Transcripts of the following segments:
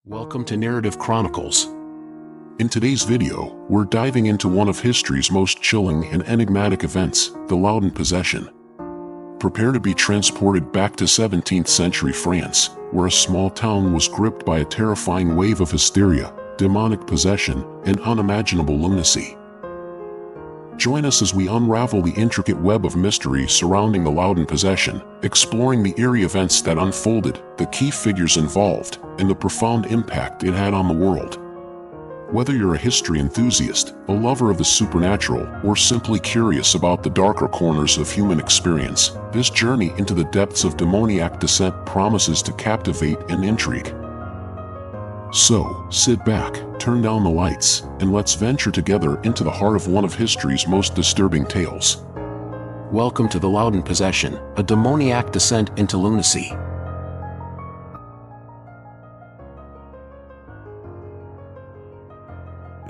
Welcome to Narrative Chronicles. In today's video, we're diving into one of history's most chilling and enigmatic events, the Loudun Possession. Prepare to be transported back to 17th century France, where a small town was gripped by a terrifying wave of hysteria, demonic possession, and unimaginable lunacy. Join us as we unravel the intricate web of mystery surrounding the Loudun Possession, exploring the eerie events that unfolded, the key figures involved, and the profound impact it had on the world. Whether you're a history enthusiast, a lover of the supernatural, or simply curious about the darker corners of human experience, this journey into the depths of Demoniac Descent promises to captivate and intrigue. So, sit back, turn down the lights, and let's venture together into the heart of one of history's most disturbing tales. Welcome to the Loudun Possession, a demoniac descent into lunacy.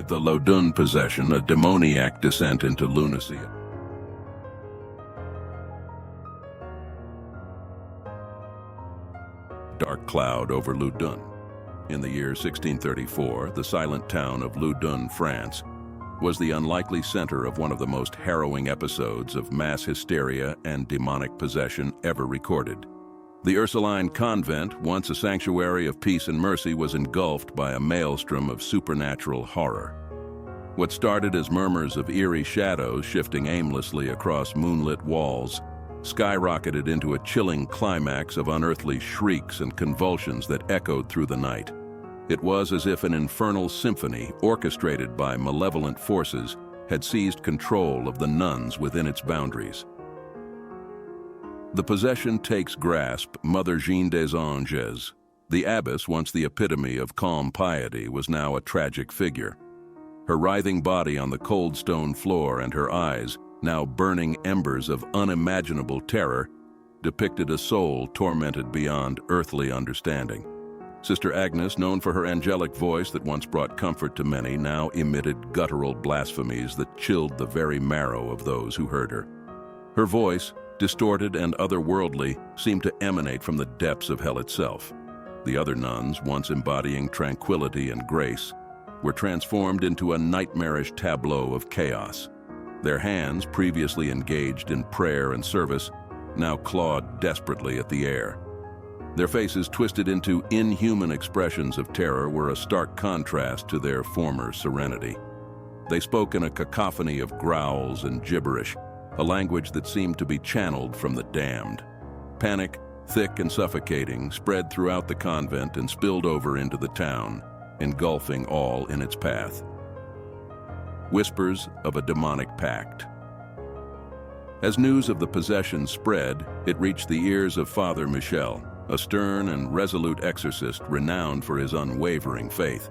The Loudun Possession, a demoniac descent into lunacy. Dark cloud over Loudun. In the year 1634, the silent town of Loudun, France, was the unlikely center of one of the most harrowing episodes of mass hysteria and demonic possession ever recorded. The Ursuline convent, once a sanctuary of peace and mercy, was engulfed by a maelstrom of supernatural horror. What started as murmurs of eerie shadows shifting aimlessly across moonlit walls skyrocketed into a chilling climax of unearthly shrieks and convulsions that echoed through the night. It was as if an infernal symphony, orchestrated by malevolent forces, had seized control of the nuns within its boundaries. The possession takes grasp Mother Jeanne des Anges. The abbess, once the epitome of calm piety, was now a tragic figure. Her writhing body on the cold stone floor and her eyes, now burning embers of unimaginable terror, depicted a soul tormented beyond earthly understanding. Sister Agnes, known for her angelic voice that once brought comfort to many, now emitted guttural blasphemies that chilled the very marrow of those who heard her. Her voice, distorted and otherworldly, seemed to emanate from the depths of hell itself. The other nuns, once embodying tranquility and grace, were transformed into a nightmarish tableau of chaos. Their hands, previously engaged in prayer and service, now clawed desperately at the air. Their faces, twisted into inhuman expressions of terror, were a stark contrast to their former serenity. They spoke in a cacophony of growls and gibberish, a language that seemed to be channeled from the damned. Panic, thick and suffocating, spread throughout the convent and spilled over into the town, engulfing all in its path. Whispers of a demonic pact. As news of the possession spread, it reached the ears of Father Michel, a stern and resolute exorcist renowned for his unwavering faith.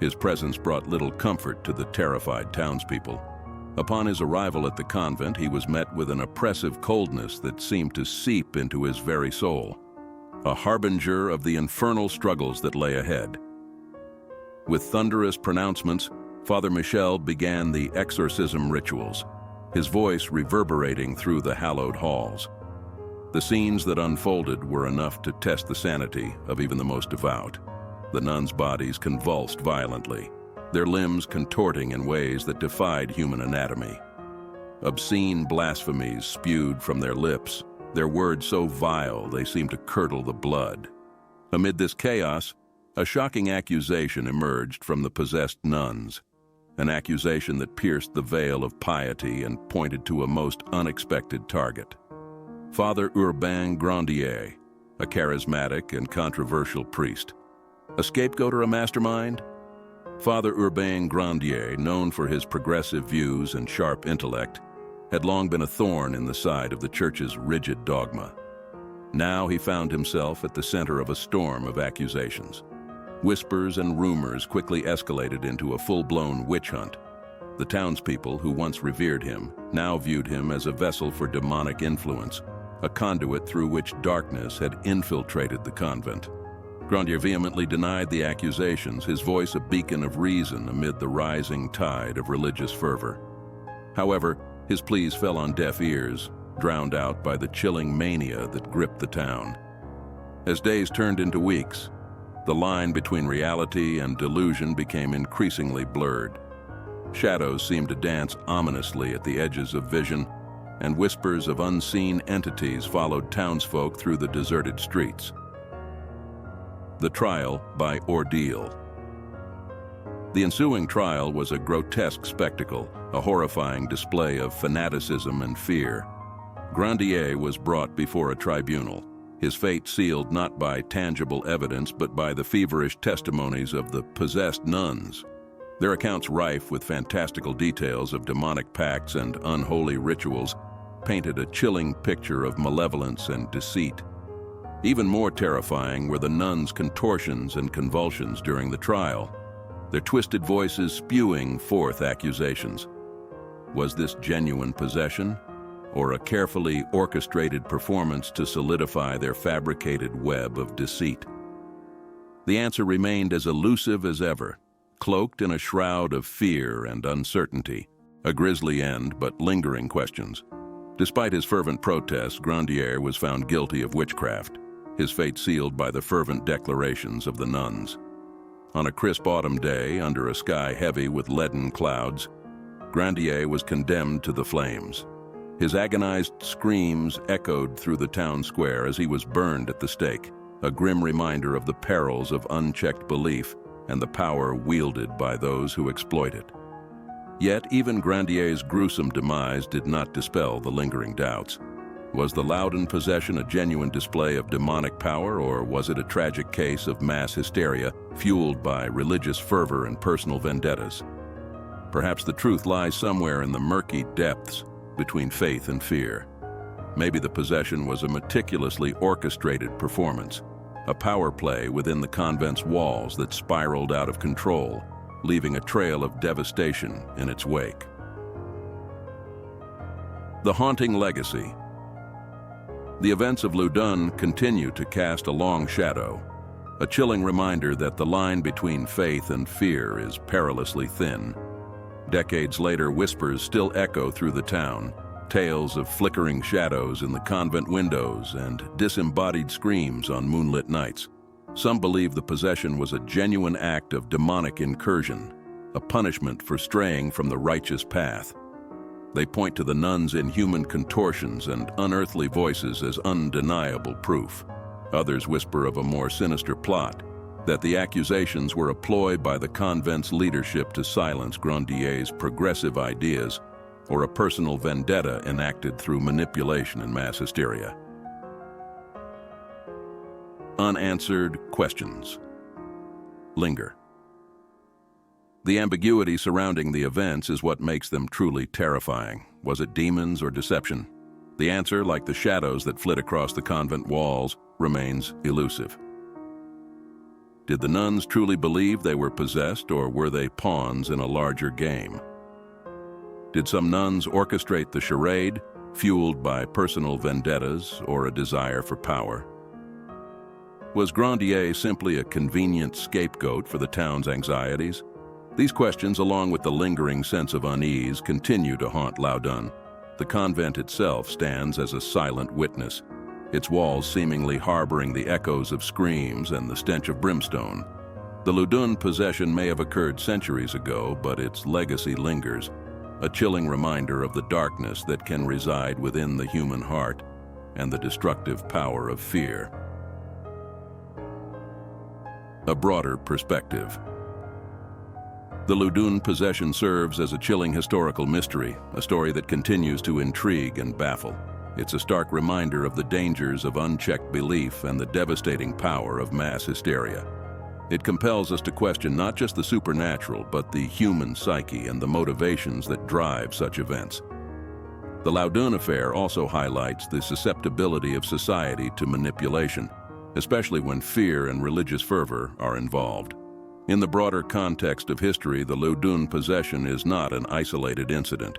His presence brought little comfort to the terrified townspeople. Upon his arrival at the convent, he was met with an oppressive coldness that seemed to seep into his very soul, a harbinger of the infernal struggles that lay ahead. With thunderous pronouncements, Father Michel began the exorcism rituals, his voice reverberating through the hallowed halls. The scenes that unfolded were enough to test the sanity of even the most devout. The nuns' bodies convulsed violently, their limbs contorting in ways that defied human anatomy. Obscene blasphemies spewed from their lips, their words so vile they seemed to curdle the blood. Amid this chaos, a shocking accusation emerged from the possessed nuns, an accusation that pierced the veil of piety and pointed to a most unexpected target. Father Urbain Grandier, a charismatic and controversial priest. A scapegoat or a mastermind? Father Urbain Grandier, known for his progressive views and sharp intellect, had long been a thorn in the side of the Church's rigid dogma. Now he found himself at the center of a storm of accusations. Whispers and rumors quickly escalated into a full-blown witch hunt. The townspeople, who once revered him, now viewed him as a vessel for demonic influence, a conduit through which darkness had infiltrated the convent. Grandier vehemently denied the accusations, his voice a beacon of reason amid the rising tide of religious fervor. However, his pleas fell on deaf ears, drowned out by the chilling mania that gripped the town. As days turned into weeks, the line between reality and delusion became increasingly blurred. Shadows seemed to dance ominously at the edges of vision, and whispers of unseen entities followed townsfolk through the deserted streets. The trial by ordeal. The ensuing trial was a grotesque spectacle, a horrifying display of fanaticism and fear. Grandier was brought before a tribunal, his fate sealed not by tangible evidence but by the feverish testimonies of the possessed nuns. Their accounts, rife with fantastical details of demonic pacts and unholy rituals, painted a chilling picture of malevolence and deceit. Even more terrifying were the nuns' contortions and convulsions during the trial, their twisted voices spewing forth accusations. Was this genuine possession, or a carefully orchestrated performance to solidify their fabricated web of deceit? The answer remained as elusive as ever, cloaked in a shroud of fear and uncertainty, a grisly end but lingering questions. Despite his fervent protests, Grandier was found guilty of witchcraft, his fate sealed by the fervent declarations of the nuns. On a crisp autumn day, under a sky heavy with leaden clouds, Grandier was condemned to the flames. His agonized screams echoed through the town square as he was burned at the stake, a grim reminder of the perils of unchecked belief and the power wielded by those who exploit it. Yet even Grandier's gruesome demise did not dispel the lingering doubts. Was the Loudun Possession a genuine display of demonic power, or was it a tragic case of mass hysteria fueled by religious fervor and personal vendettas? Perhaps the truth lies somewhere in the murky depths between faith and fear. Maybe the possession was a meticulously orchestrated performance, a power play within the convent's walls that spiraled out of control, leaving a trail of devastation in its wake. The haunting legacy. The events of Loudun continue to cast a long shadow, a chilling reminder that the line between faith and fear is perilously thin. Decades later, whispers still echo through the town, tales of flickering shadows in the convent windows and disembodied screams on moonlit nights. Some believe the possession was a genuine act of demonic incursion, a punishment for straying from the righteous path. They point to the nuns' inhuman contortions and unearthly voices as undeniable proof. Others whisper of a more sinister plot, that the accusations were a ploy by the convent's leadership to silence Grandier's progressive ideas, or a personal vendetta enacted through manipulation and mass hysteria. Unanswered questions linger. The ambiguity surrounding the events is what makes them truly terrifying. Was it demons or deception? The answer, like the shadows that flit across the convent walls, remains elusive. Did the nuns truly believe they were possessed, or were they pawns in a larger game? Did some nuns orchestrate the charade, fueled by personal vendettas or a desire for power? Was Grandier simply a convenient scapegoat for the town's anxieties? These questions, along with the lingering sense of unease, continue to haunt Loudun. The convent itself stands as a silent witness, its walls seemingly harboring the echoes of screams and the stench of brimstone. The Loudun Possession may have occurred centuries ago, but its legacy lingers, a chilling reminder of the darkness that can reside within the human heart and the destructive power of fear. A broader perspective. The Loudun Possession serves as a chilling historical mystery, a story that continues to intrigue and baffle. It's a stark reminder of the dangers of unchecked belief and the devastating power of mass hysteria. It compels us to question not just the supernatural, but the human psyche and the motivations that drive such events. The Loudun affair also highlights the susceptibility of society to manipulation, especially when fear and religious fervor are involved. In the broader context of history, the Loudun Possession is not an isolated incident.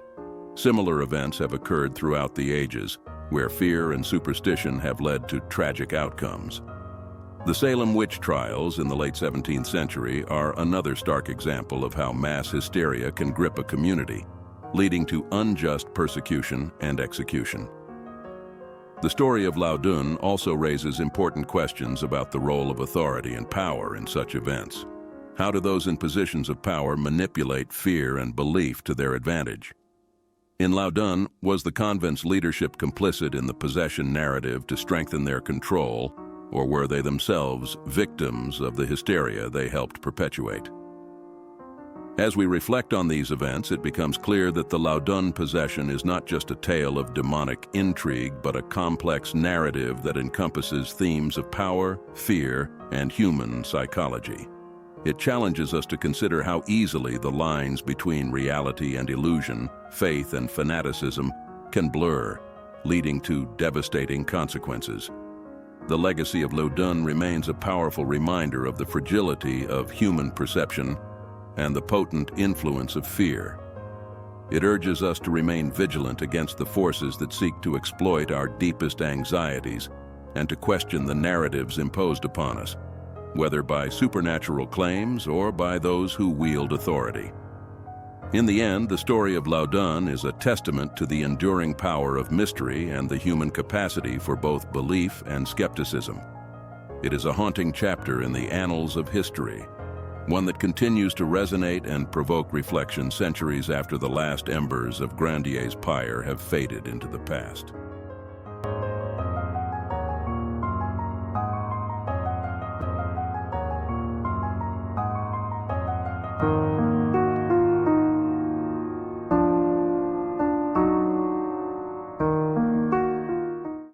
Similar events have occurred throughout the ages, where fear and superstition have led to tragic outcomes. The Salem witch trials in the late 17th century are another stark example of how mass hysteria can grip a community, leading to unjust persecution and execution. The story of Loudun also raises important questions about the role of authority and power in such events. How do those in positions of power manipulate fear and belief to their advantage? In Loudun, was the convent's leadership complicit in the possession narrative to strengthen their control, or were they themselves victims of the hysteria they helped perpetuate? As we reflect on these events, it becomes clear that the Loudun Possession is not just a tale of demonic intrigue, but a complex narrative that encompasses themes of power, fear, and human psychology. It challenges us to consider how easily the lines between reality and illusion, faith and fanaticism, can blur, leading to devastating consequences. The legacy of Loudun remains a powerful reminder of the fragility of human perception and the potent influence of fear. It urges us to remain vigilant against the forces that seek to exploit our deepest anxieties and to question the narratives imposed upon us, whether by supernatural claims or by those who wield authority. In the end, the story of Loudun is a testament to the enduring power of mystery and the human capacity for both belief and skepticism. It is a haunting chapter in the annals of history, one that continues to resonate and provoke reflection centuries after the last embers of Grandier's pyre have faded into the past.